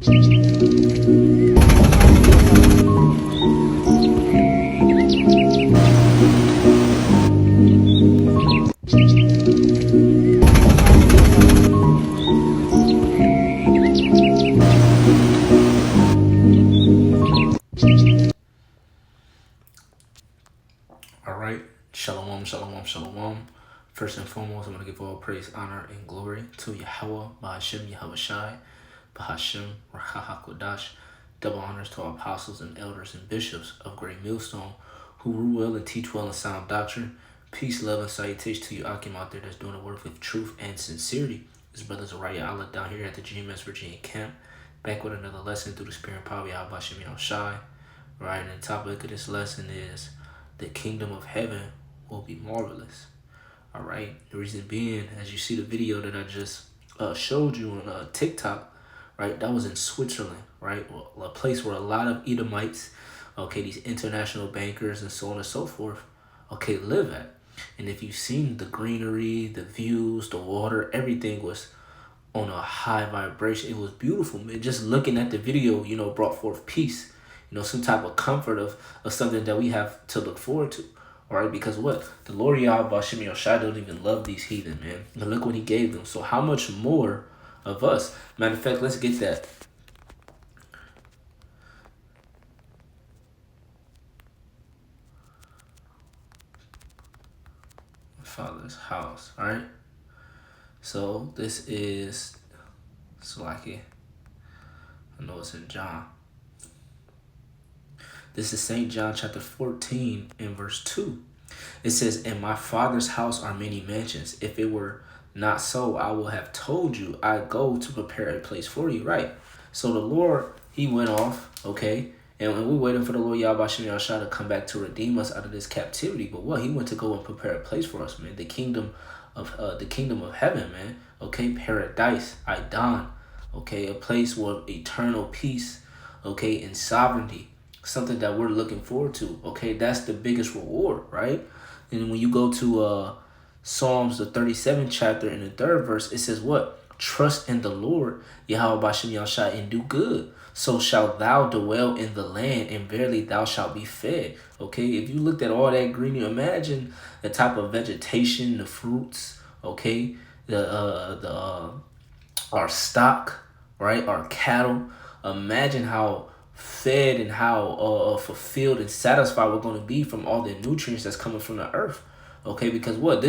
All right. Shalom, shalom, shalom. First and foremost, I'm going to give all praise, honor, and glory to Yahweh, Bahashem, Yahweh Shai, Bahashem, Rachaha Kodash. Double honors to our apostles and elders and bishops of Great Millstone who rule well and teach well in sound doctrine. Peace, love, and salutation to you, Akim, out there that's doing the work with truth and sincerity. This brother Zariah Allah down here at the GMS Virginia camp, back with another lesson through the spirit and power of Yahweh, Bahashem, Yahweh Shai. Right, and the topic of this lesson is the kingdom of heaven will be marvelous. All right. The reason being, as you see the video that I just showed you on TikTok, right? That was in Switzerland, right? Well, a place where a lot of Edomites, okay, these international bankers and so on and so forth, okay, live at. And if you've seen the greenery, the views, the water, everything was on a high vibration. It was beautiful, man. Just looking at the video, brought forth peace. Some type of comfort of something that we have to look forward to. All right, because what? The Lord Yahweh Shemi Yoshai don't even love these heathen, man. And look what he gave them. So how much more of us? Matter of fact, let's get that. Father's house, all right? So this is Salaki. I know it's in John. This is St. John chapter 14 and verse 2. It says, "In my Father's house are many mansions. If it were not so, I will have told you, I go to prepare a place for you." Right? So the Lord, he went off, okay? And we're waiting for the Lord Yahweh Shem Yahshua to come back to redeem us out of this captivity. But what? He went to go and prepare a place for us, man. The kingdom of heaven, man. Okay, paradise, Idan. Okay, a place with eternal peace, okay, and sovereignty. Something that we're looking forward to. Okay, that's the biggest reward, right? And when you go to Psalms, the 37th chapter, in the 3rd verse, it says what? Trust in the Lord, Yahweh Bashem Yahshai, and do good. So shalt thou dwell in the land, and verily thou shalt be fed. Okay, if you looked at all that greenery, imagine the type of vegetation, the fruits, okay, our stock, right, our cattle. Imagine how fed and how fulfilled and satisfied we're going to be from all the nutrients that's coming from the earth. Okay, because what?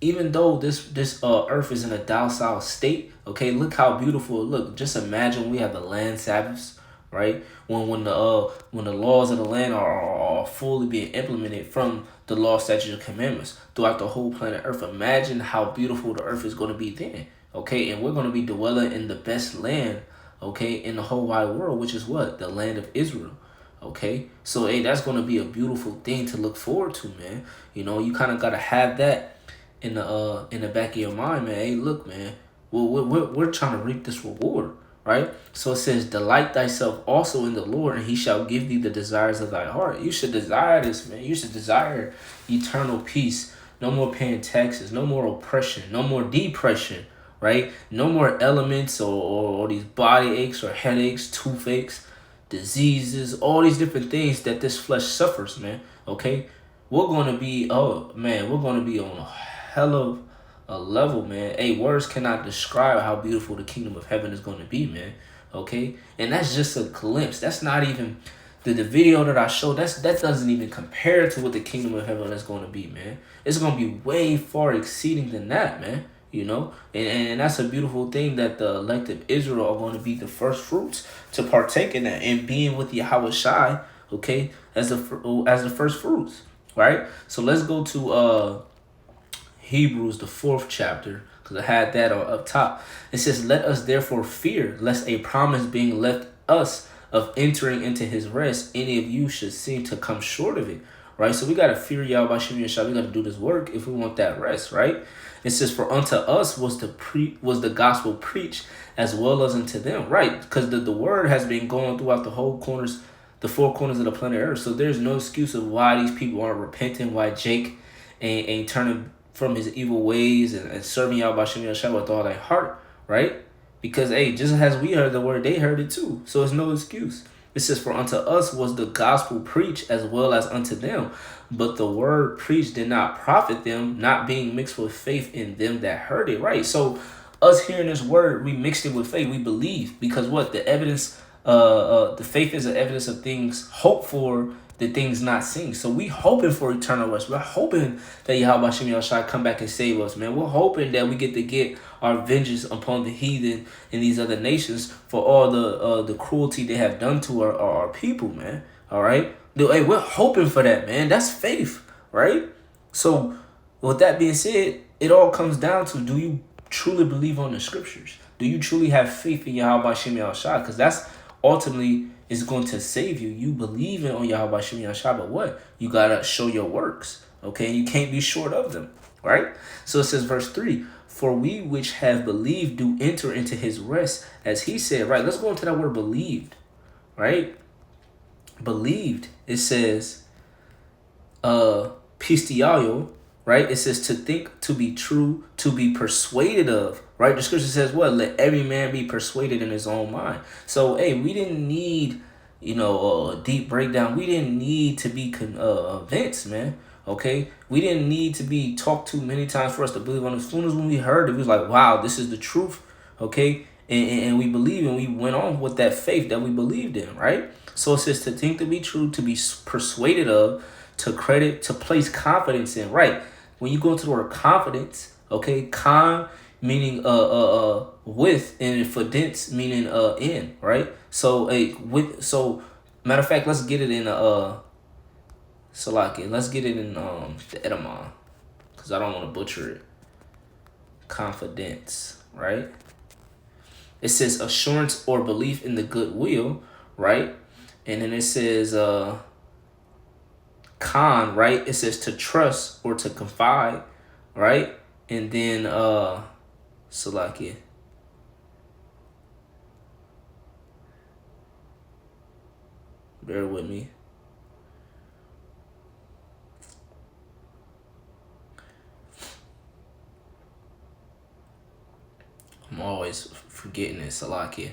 Even though this earth is in a docile state, okay, look how beautiful it looks. Just imagine we have the land Sabbaths, right? When the laws of the land are fully being implemented from the law, statutes, and commandments throughout the whole planet Earth. Imagine how beautiful the earth is going to be then. Okay, and we're going to be dwelling in the best land, okay, in the whole wide world, which is what? The land of Israel. Okay, so hey, that's going to be a beautiful thing to look forward to, man. You kind of got to have that in the back of your mind, man. Hey, look, man, we're trying to reap this reward, right? So it says, delight thyself also in the Lord, and he shall give thee the desires of thy heart. You should desire this, man. You should desire eternal peace. No more paying taxes, no more oppression, no more depression, right? No more elements or these body aches or headaches, toothaches, diseases, all these different things that this flesh suffers, man. Okay, we're gonna be on a hell of a level, man. Hey, words cannot describe how beautiful the kingdom of heaven is going to be, man. Okay, and that's just a glimpse. That's not even the video that I showed. That doesn't even compare to what the kingdom of heaven is going to be, man. It's going to be way far exceeding than that, man. And that's a beautiful thing, that the elect of Israel are going to be the first fruits to partake in that and being with Yahweh Shai, okay, as the first fruits, right? So let's go to Hebrews, the 4th chapter, because I had that up top. It says, let us therefore fear, lest a promise being left us of entering into his rest, any of you should seem to come short of it, right? So we got to fear Yahweh Shem Yahshua. We got to do this work if we want that rest, right? It says, for unto us was the gospel preached as well as unto them, right? Because the word has been going throughout the four corners of the planet Earth. So there's no excuse of why these people aren't repenting, why Jake ain't turning from his evil ways and serving Yahweh Shem Yahshua with all their heart, right? Because, hey, just as we heard the word, they heard it too. So it's no excuse. It says, for unto us was the gospel preached as well as unto them. But the word preached did not profit them, not being mixed with faith in them that heard it. Right. So us hearing this word, we mixed it with faith. We believe. Because what? The evidence, the faith is the evidence of things hoped for, the things not seen. So we hoping for eternal rest. We're hoping that Yahweh Shem Yahushua come back and save us, man. We're hoping that we get our vengeance upon the heathen in these other nations for all the cruelty they have done to our people, man. All right? Hey, we're hoping for that, man. That's faith, right? So with that being said, it all comes down to, do you truly believe on the scriptures? Do you truly have faith in Yahweh Shem Yahushua? Because that's ultimately is going to save you. You believe in on Yahweh Shem Yahushua, but what? You gotta show your works. Okay, you can't be short of them, right? So it says, verse 3, for we which have believed do enter into his rest, as he said, right? Let's go into that word believed, right? Believed. It says, pistiaio, right? It says to think, to be true, to be persuaded of, right? The scripture says what? Let every man be persuaded in his own mind. So, hey, we didn't need, a deep breakdown. We didn't need to be convinced, man. Okay? We didn't need to be talked to many times for us to believe on it. As soon as when we heard it, we was like, wow, this is the truth. Okay? And we believe, and we went on with that faith that we believed in, right? So it says to think, to be true, to be persuaded of, to credit, to place confidence in, right? When you go into the word confidence, okay, con meaning with, and fidence meaning in, right? So matter of fact, let's get it in Salaki. Let's get it in the etymon, because I don't want to butcher it. Confidence, right? It says assurance or belief in the good will, right? And then it says con, right? It says to trust or to confide, right? And then Salakia. Bear with me. I'm always forgetting it, Salakia.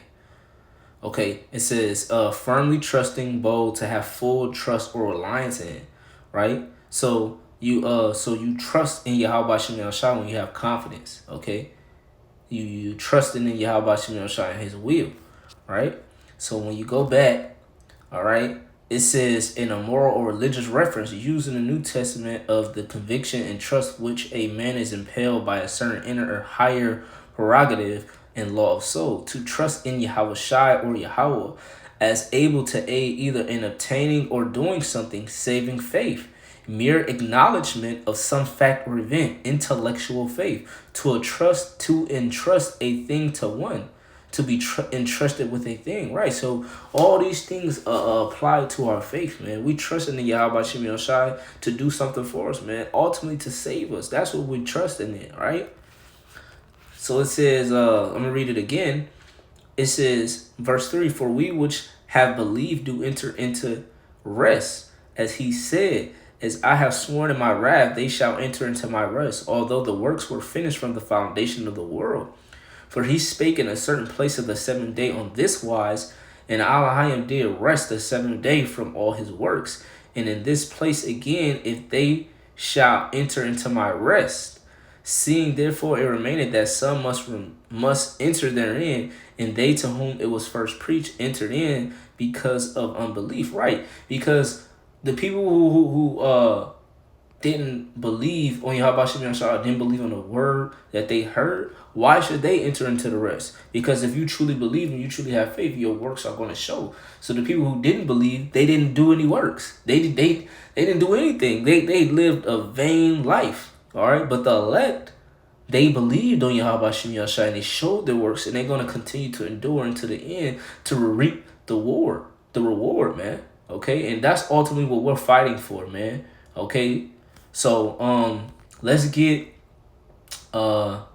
Okay, it says firmly trusting, bold, to have full trust or reliance in, right? So you trust in Yahweh Shem Yahushua when you have confidence, okay? You trusting in Yahweh Shem Yahushua and his will, right? So when you go back, all right, it says in a moral or religious reference used in the New Testament of the conviction and trust which a man is impelled by a certain inner or higher prerogative and law of soul, to trust in Yahweh Shai or Yahweh as able to aid either in obtaining or doing something, saving faith, mere acknowledgement of some fact or event, intellectual faith, to entrust a thing to one, to be entrusted with a thing, right? So all these things apply to our faith, man. We trust in the Yahweh Shem Yahushua to do something for us, man. Ultimately to save us. That's what we trust in it, right? So it says, I'm going to read it again. It says, verse 3, for we which have believed do enter into rest, as he said, as I have sworn in my wrath, they shall enter into my rest, although the works were finished from the foundation of the world. For he spake in a certain place of the seventh day on this wise, and Elohim did rest the seventh day from all his works. And in this place again, if they shall enter into my rest, seeing therefore it remained that some must enter therein, and they to whom it was first preached entered in because of unbelief, right? Because the people who didn't believe on Yahweh Shem Yahushua, didn't believe on the word that they heard, why should they enter into the rest? Because if you truly believe and you truly have faith, your works are going to show. So the people who didn't believe, they didn't do any works. They didn't do anything. They lived a vain life. All right, but the elect, they believed on Yahweh Shem Yahushua and they showed their works, and they're going to continue to endure unto the end to reap the reward, man. Okay, and that's ultimately what we're fighting for, man. Okay, so let's get 2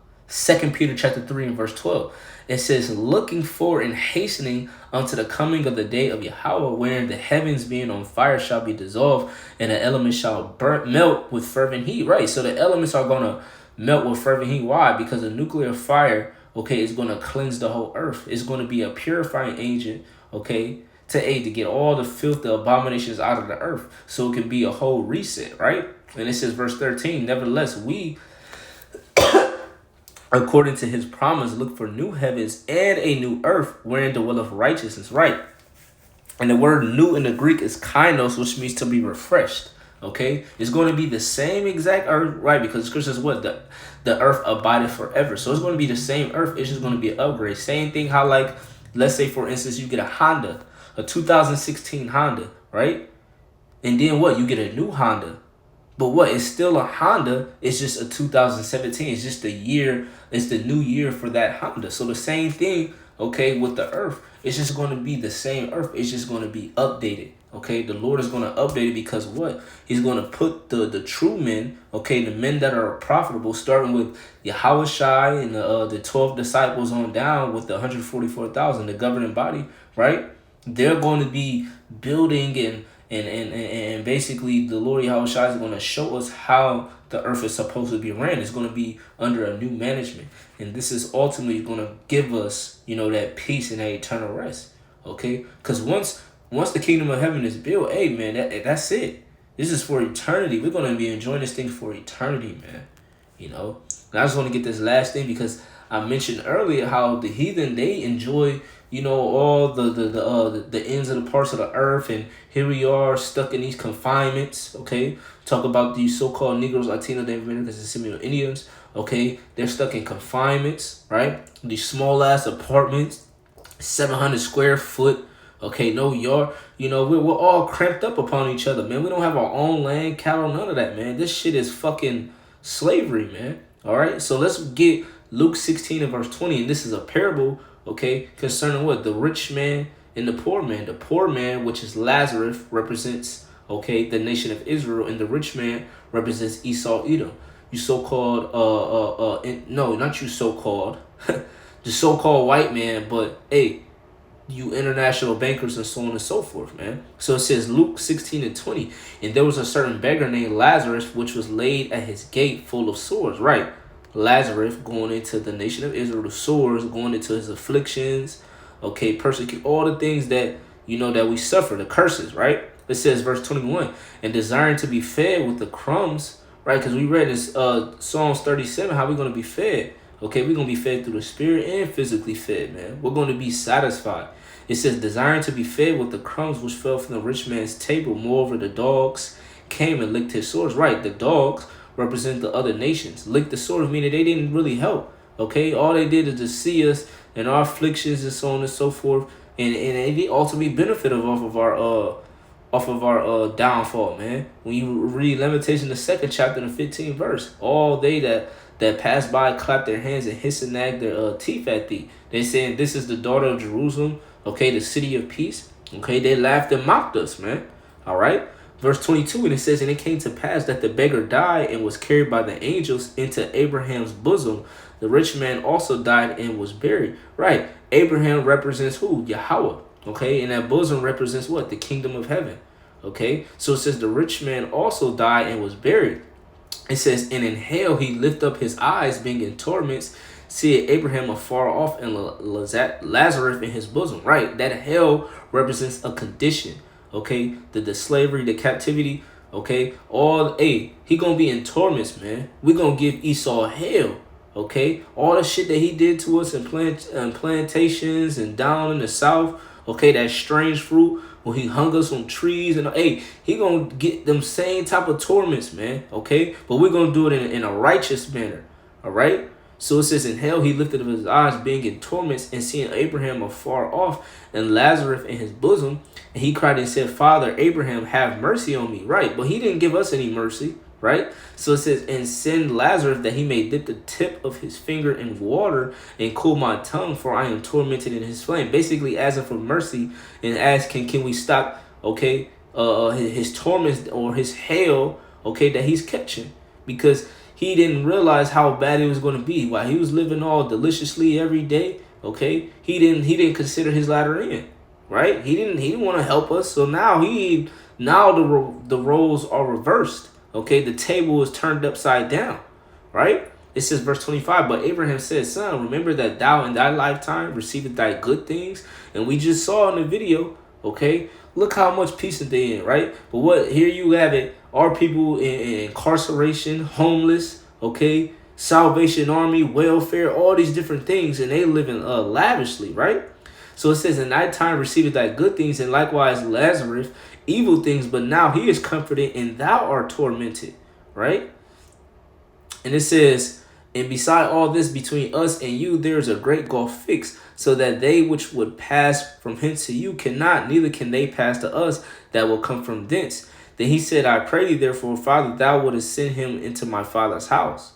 Peter chapter 3 and verse 12. It says, looking for and hastening unto the coming of the day of Yahweh, wherein the heavens being on fire shall be dissolved, and the elements shall melt with fervent heat. Right, so the elements are going to melt with fervent heat. Why? Because the nuclear fire, okay, is going to cleanse the whole earth. It's going to be a purifying agent, okay, to get all the filth, the abominations out of the earth, so it can be a whole reset, right? And it says, verse 13, nevertheless, we, according to his promise, look for new heavens and a new earth wherein dwelleth righteousness, right? And the word new in the Greek is kainos, which means to be refreshed. Okay, it's going to be the same exact earth, right? Because Scripture says what the earth abideth forever. So it's going to be the same earth. It's just going to be an upgrade. Same thing. How, like, let's say for instance you get a Honda, a 2016 Honda, right? And then what? You get a new Honda. But what? It's still a Honda. It's just a 2017. It's just the year. It's the new year for that Honda. So the same thing, okay, with the earth. It's just going to be the same earth. It's just going to be updated. Okay, the Lord is going to update it because what? He's going to put the true men, okay, the men that are profitable, starting with Yahushua and the 12 disciples on down with the 144,000, the governing body, right? They're going to be building and basically the Lord Yahushua is going to show us how the earth is supposed to be ran. It's going to be under a new management. And this is ultimately going to give us, that peace and that eternal rest. Okay? Because once the kingdom of heaven is built, hey, man, that's it. This is for eternity. We're going to be enjoying this thing for eternity, man. And I just want to get this last thing because I mentioned earlier how the heathen, they enjoy, all the ends of the parts of the earth. And here we are stuck in these confinements, okay? Talk about these so-called Negroes, Latinos, Native Americans, and Seminole Indians, okay? They're stuck in confinements, right? These small-ass apartments, 700 square foot, okay, no yard. We're all cramped up upon each other, man. We don't have our own land, cattle, none of that, man. This shit is fucking slavery, man. All right, so let's get Luke 16 and verse 20, and this is a parable, okay, concerning what? The rich man and the poor man. The poor man, which is Lazarus, represents, okay, the nation of Israel, and the rich man represents Esau, Edom. You so-called, no, not you so-called, the so-called white man, but, hey, you international bankers and so on and so forth, man. So it says Luke 16 and 20, and there was a certain beggar named Lazarus, which was laid at his gate full of sores, right? Lazarus going into the nation of Israel, the sores, going into his afflictions, okay, persecute, all the things that, that we suffer, the curses, right? It says verse 21, and desiring to be fed with the crumbs, right? Because we read this Psalms 37, how we going to be fed. Okay, we're going to be fed through the spirit and physically fed, man. We're going to be satisfied. It says, desiring to be fed with the crumbs which fell from the rich man's table. Moreover, the dogs came and licked his sores. Right, the dogs represent the other nations. Licked the sores, meaning they didn't really help. Okay, all they did is to see us and our afflictions and so on and so forth. And they ultimately benefited off of our downfall, man. When you read Lamentation, the 2nd chapter, the 15th verse, all they that passed by clapped their hands and hissed and nagged their teeth at thee. They saying, this is the daughter of Jerusalem, okay, the city of peace. Okay, they laughed and mocked us, man. All right. Verse 22, and it says, and it came to pass that the beggar died and was carried by the angels into Abraham's bosom. The rich man also died and was buried. Right. Abraham represents who? Yahweh. Okay, and that bosom represents what? The kingdom of heaven. Okay, so it says the rich man also died and was buried. It says, and in hell he lift up his eyes, being in torments, see Abraham afar off and Lazarus in his bosom. Right, that hell represents a condition. Okay, the slavery, the captivity. Okay, he gonna be in torments, man. We gonna give Esau hell. Okay, all the shit that he did to us in plantations and down in the south. Okay, that strange fruit when he hung us on trees and he gonna get them same type of torments, man. Okay, but we're gonna do it in a righteous manner. All right. So it says in hell he lifted up his eyes, being in torments, and seeing Abraham afar off and Lazarus in his bosom, and he cried and said, Father Abraham, have mercy on me. Right, but he didn't give us any mercy. Right, so it says, and send Lazarus that he may dip the tip of his finger in water and cool my tongue, for I am tormented in his flame. Basically asking for mercy and asking, can we stop, okay, his torments or his hell, okay, that he's catching, because he didn't realize how bad it was going to be while he was living all deliciously every day. Okay, he didn't consider his latter end. Right, he didn't want to help us. So now the roles are reversed. Okay, the table is turned upside down, right? It says verse 25, but Abraham said, son, remember that thou in thy lifetime received thy good things. And we just saw in the video, okay, look how much peace that they in, right? But what, here you have it, our people in incarceration, homeless, okay, Salvation Army, welfare, all these different things, and they living lavishly, right? So it says, in thy time received thy good things, and likewise Lazarus evil things, but now he is comforted, and thou art tormented, right? And it says, and beside all this, between us and you, there is a great gulf fixed, so that they which would pass from hence to you cannot, neither can they pass to us that will come from thence. Then he said, I pray thee, therefore, Father, thou wouldest send him into my father's house.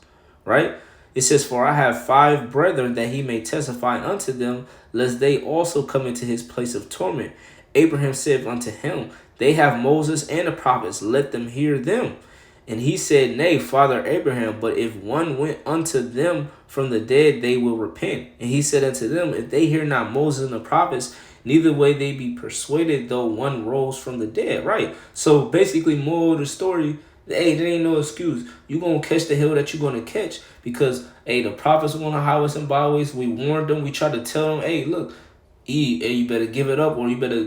Right? It says, for I have 5 brethren, that he may testify unto them, lest they also come into his place of torment. Abraham said unto him, they have Moses and the prophets, let them hear them. And he said, nay, Father Abraham, but if one went unto them from the dead, they will repent. And he said unto them, if they hear not Moses and the prophets, neither way they be persuaded, though one rose from the dead. Right? So basically, moral of the story, hey, there ain't no excuse. You're going to catch the hell that you're going to catch because, hey, the prophets were on the highways and byways. We warned them. We tried to tell them, hey, look, you better give it up or you better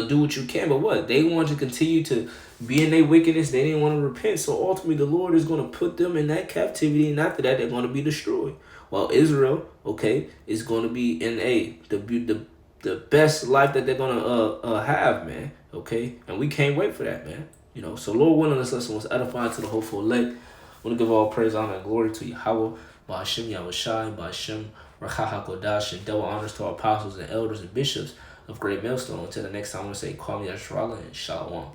do what you can. But what? They want to continue to be in their wickedness. They didn't want to repent. So ultimately, the Lord is going to put them in that captivity. And after that, they're going to be destroyed. While Israel, okay, is going to be in the best life that they're going to have, man. Okay? And we can't wait for that, man. You know, so Lord willing, this lesson was edifying to the hopeful elect. I want to give all praise, honor, and glory to Yahweh, Ba'ashem Yahushai, Ba'ashem Rakha HaKodash, and double honors to our apostles and elders and bishops of Great Millstone. Until the next time, I want to say, call me Yashrala and Shalom.